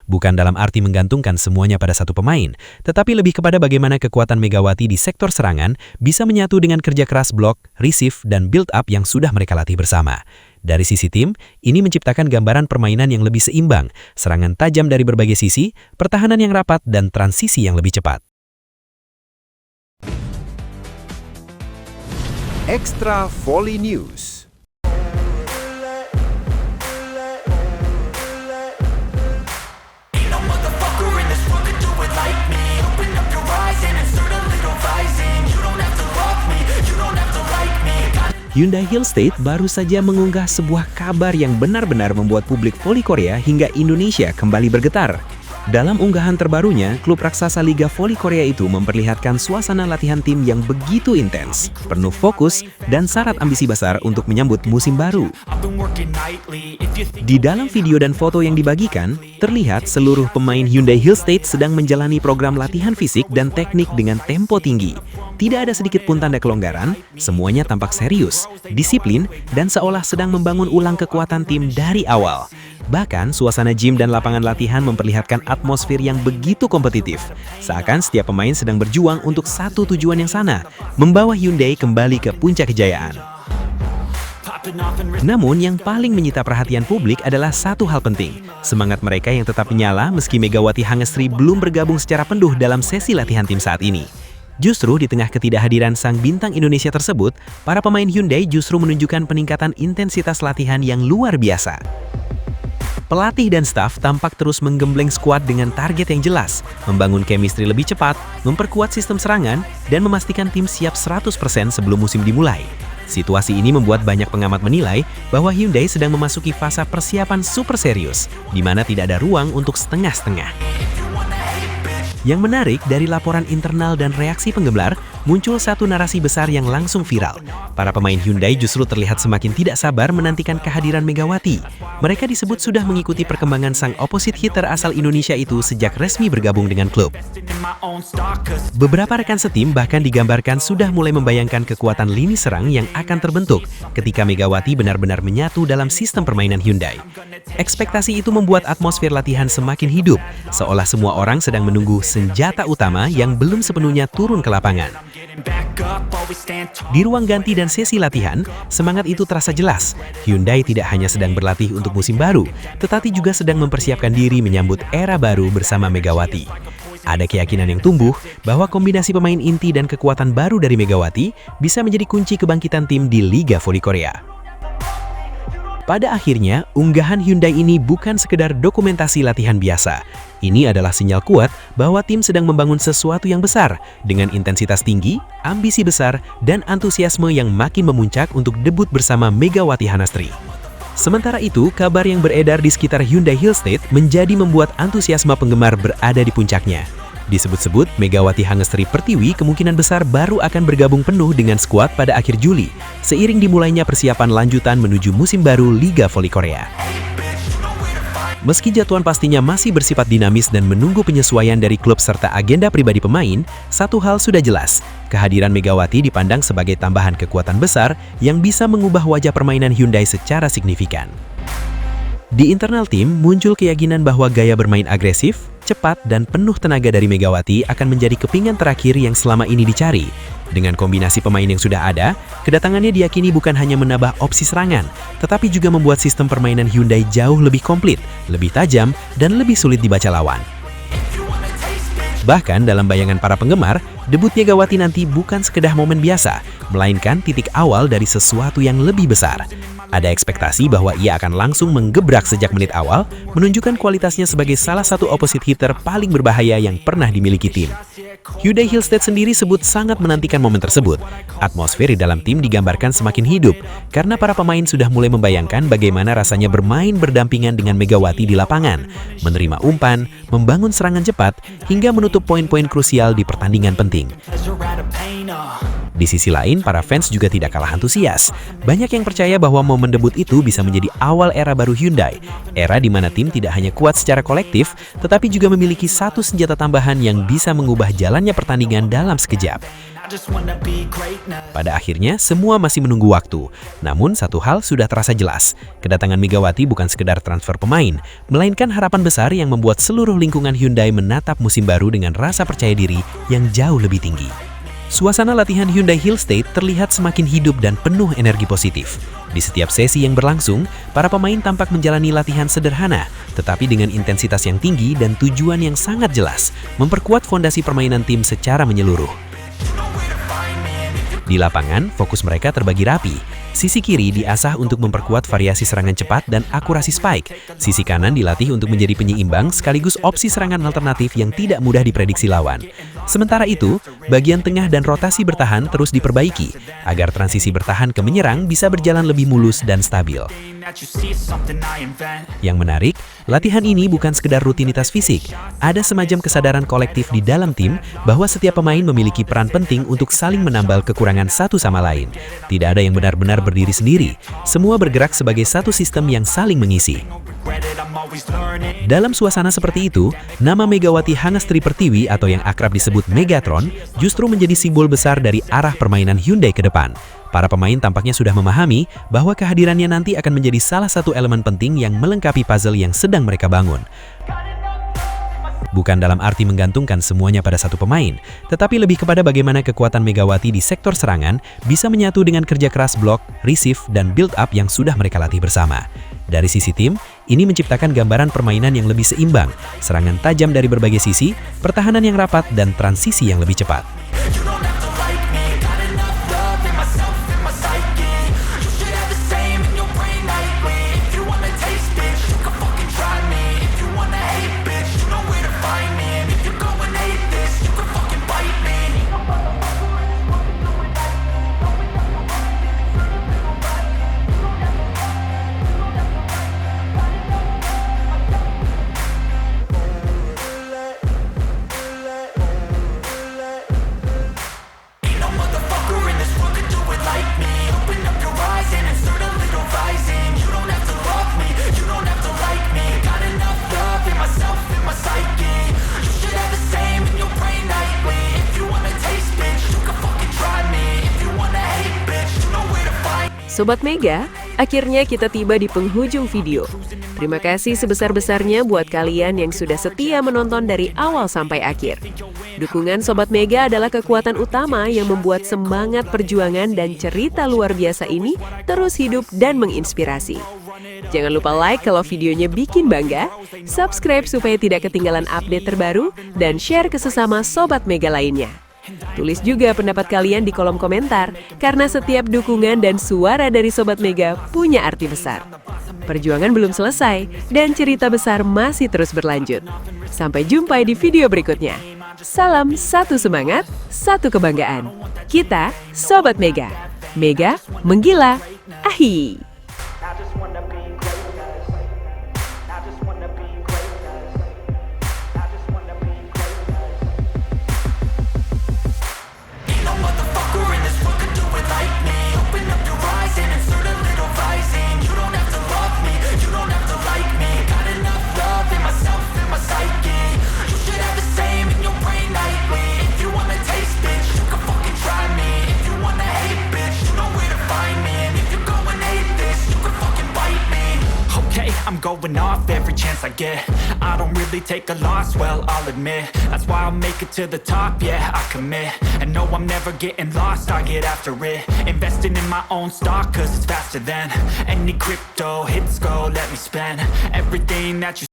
bukan dalam arti menggantungkan semuanya pada satu pemain, tetapi lebih kepada bagaimana kekuatan Megawati di sektor serangan bisa menyatu dengan kerja keras blok, receive, dan build-up yang sudah mereka latih bersama. Dari sisi tim, ini menciptakan gambaran permainan yang lebih seimbang, serangan tajam dari berbagai sisi, pertahanan yang rapat, dan transisi yang lebih cepat. Extra Volley News. Hyundai Hill State baru saja mengunggah sebuah kabar yang benar-benar membuat publik voli Korea hingga Indonesia kembali bergetar. Dalam unggahan terbarunya, klub raksasa Liga Voli Korea itu memperlihatkan suasana latihan tim yang begitu intens, penuh fokus, dan syarat ambisi besar untuk menyambut musim baru. Di dalam video dan foto yang dibagikan, terlihat seluruh pemain Hyundai Hill State sedang menjalani program latihan fisik dan teknik dengan tempo tinggi. Tidak ada sedikit pun tanda kelonggaran, semuanya tampak serius, disiplin, dan seolah sedang membangun ulang kekuatan tim dari awal. Bahkan, suasana gym dan lapangan latihan memperlihatkan atmosfer yang begitu kompetitif. Seakan setiap pemain sedang berjuang untuk satu tujuan yang sama, membawa Hyundai kembali ke puncak kejayaan. Namun, yang paling menyita perhatian publik adalah satu hal penting. Semangat mereka yang tetap menyala meski Megawati Hangestri belum bergabung secara penuh dalam sesi latihan tim saat ini. Justru di tengah ketidakhadiran sang bintang Indonesia tersebut, para pemain Hyundai justru menunjukkan peningkatan intensitas latihan yang luar biasa. Pelatih dan staf tampak terus menggembleng skuad dengan target yang jelas, membangun chemistry lebih cepat, memperkuat sistem serangan, dan memastikan tim siap 100% sebelum musim dimulai. Situasi ini membuat banyak pengamat menilai bahwa Hyundai sedang memasuki fase persiapan super serius, di mana tidak ada ruang untuk setengah-setengah. Yang menarik, dari laporan internal dan reaksi penggemar, muncul satu narasi besar yang langsung viral. Para pemain Hyundai justru terlihat semakin tidak sabar menantikan kehadiran Megawati. Mereka disebut sudah mengikuti perkembangan sang opposite hitter asal Indonesia itu sejak resmi bergabung dengan klub. Beberapa rekan setim bahkan digambarkan sudah mulai membayangkan kekuatan lini serang yang akan terbentuk ketika Megawati benar-benar menyatu dalam sistem permainan Hyundai. Ekspektasi itu membuat atmosfer latihan semakin hidup, seolah semua orang sedang menunggu senjata utama yang belum sepenuhnya turun ke lapangan. Di ruang ganti dan sesi latihan, semangat itu terasa jelas. Hyundai tidak hanya sedang berlatih untuk musim baru, tetapi juga sedang mempersiapkan diri menyambut era baru bersama Megawati. Ada keyakinan yang tumbuh bahwa kombinasi pemain inti dan kekuatan baru dari Megawati bisa menjadi kunci kebangkitan tim di Liga Voli Korea. Pada akhirnya, unggahan Hyundai ini bukan sekedar dokumentasi latihan biasa. Ini adalah sinyal kuat bahwa tim sedang membangun sesuatu yang besar dengan intensitas tinggi, ambisi besar, dan antusiasme yang makin memuncak untuk debut bersama Megawati Hangestri. Sementara itu, kabar yang beredar di sekitar Hyundai Hill State menjadi membuat antusiasme penggemar berada di puncaknya. Disebut-sebut, Megawati Hangestri Pertiwi kemungkinan besar baru akan bergabung penuh dengan skuad pada akhir Juli, seiring dimulainya persiapan lanjutan menuju musim baru Liga Voli Korea. Meski jadwal pastinya masih bersifat dinamis dan menunggu penyesuaian dari klub serta agenda pribadi pemain, satu hal sudah jelas, kehadiran Megawati dipandang sebagai tambahan kekuatan besar yang bisa mengubah wajah permainan Hyundai secara signifikan. Di internal tim, muncul keyakinan bahwa gaya bermain agresif, cepat, dan penuh tenaga dari Megawati akan menjadi kepingan terakhir yang selama ini dicari. Dengan kombinasi pemain yang sudah ada, kedatangannya diyakini bukan hanya menambah opsi serangan, tetapi juga membuat sistem permainan Hyundai jauh lebih komplit, lebih tajam, dan lebih sulit dibaca lawan. Bahkan dalam bayangan para penggemar, debut Megawati nanti bukan sekedar momen biasa, melainkan titik awal dari sesuatu yang lebih besar. Ada ekspektasi bahwa ia akan langsung menggebrak sejak menit awal, menunjukkan kualitasnya sebagai salah satu opposite hitter paling berbahaya yang pernah dimiliki tim. Hyundai Hill State sendiri sebut sangat menantikan momen tersebut. Atmosfer di dalam tim digambarkan semakin hidup, karena para pemain sudah mulai membayangkan bagaimana rasanya bermain berdampingan dengan Megawati di lapangan, menerima umpan, membangun serangan cepat, hingga menutup poin-poin krusial di pertandingan penting. Di sisi lain, para fans juga tidak kalah antusias. Banyak yang percaya bahwa momen debut itu bisa menjadi awal era baru Hyundai. Era di mana tim tidak hanya kuat secara kolektif, tetapi juga memiliki satu senjata tambahan yang bisa mengubah jalannya pertandingan dalam sekejap. just wanna be greatness. Pada akhirnya, semua masih menunggu waktu. Namun, satu hal sudah terasa jelas. Kedatangan Megawati bukan sekedar transfer pemain, melainkan harapan besar yang membuat seluruh lingkungan Hyundai menatap musim baru dengan rasa percaya diri yang jauh lebih tinggi. Suasana latihan Hyundai Hill State terlihat semakin hidup dan penuh energi positif. Di setiap sesi yang berlangsung, para pemain tampak menjalani latihan sederhana, tetapi dengan intensitas yang tinggi dan tujuan yang sangat jelas, memperkuat fondasi permainan tim secara menyeluruh. Di lapangan, fokus mereka terbagi rapi. Sisi kiri diasah untuk memperkuat variasi serangan cepat dan akurasi spike. Sisi kanan dilatih untuk menjadi penyeimbang sekaligus opsi serangan alternatif yang tidak mudah diprediksi lawan. Sementara itu, bagian tengah dan rotasi bertahan terus diperbaiki, agar transisi bertahan ke menyerang bisa berjalan lebih mulus dan stabil. Yang menarik, latihan ini bukan sekedar rutinitas fisik. Ada semacam kesadaran kolektif di dalam tim bahwa setiap pemain memiliki peran penting untuk saling menambal kekurangan satu sama lain. Tidak ada yang benar-benar berdiri sendiri. Semua bergerak sebagai satu sistem yang saling mengisi. Dalam suasana seperti itu, nama Megawati Hangestri Pertiwi atau yang akrab disebut Megatron justru menjadi simbol besar dari arah permainan Hyundai ke depan. Para pemain tampaknya sudah memahami bahwa kehadirannya nanti akan menjadi salah satu elemen penting yang melengkapi puzzle yang sedang mereka bangun. Bukan dalam arti menggantungkan semuanya pada satu pemain, tetapi lebih kepada bagaimana kekuatan Megawati di sektor serangan bisa menyatu dengan kerja keras blok, receive, dan build-up yang sudah mereka latih bersama. Dari sisi tim, ini menciptakan gambaran permainan yang lebih seimbang, serangan tajam dari berbagai sisi, pertahanan yang rapat, dan transisi yang lebih cepat. Sobat Mega, akhirnya kita tiba di penghujung video. Terima kasih sebesar-besarnya buat kalian yang sudah setia menonton dari awal sampai akhir. Dukungan Sobat Mega adalah kekuatan utama yang membuat semangat perjuangan dan cerita luar biasa ini terus hidup dan menginspirasi. Jangan lupa like kalau videonya bikin bangga, subscribe supaya tidak ketinggalan update terbaru, dan share ke sesama Sobat Mega lainnya. Tulis juga pendapat kalian di kolom komentar, karena setiap dukungan dan suara dari Sobat Mega punya arti besar. Perjuangan belum selesai, dan cerita besar masih terus berlanjut. Sampai jumpa di video berikutnya. Salam satu semangat, satu kebanggaan. Kita Sobat Mega. Mega menggila. Ahi. I'm going off every chance I get. I don't really take a loss, well, I'll admit. That's why I'll make it to the top, yeah, I commit. And no, I'm never getting lost, I get after it. Investing in my own stock, cause it's faster than any crypto hits go, let me spend everything that you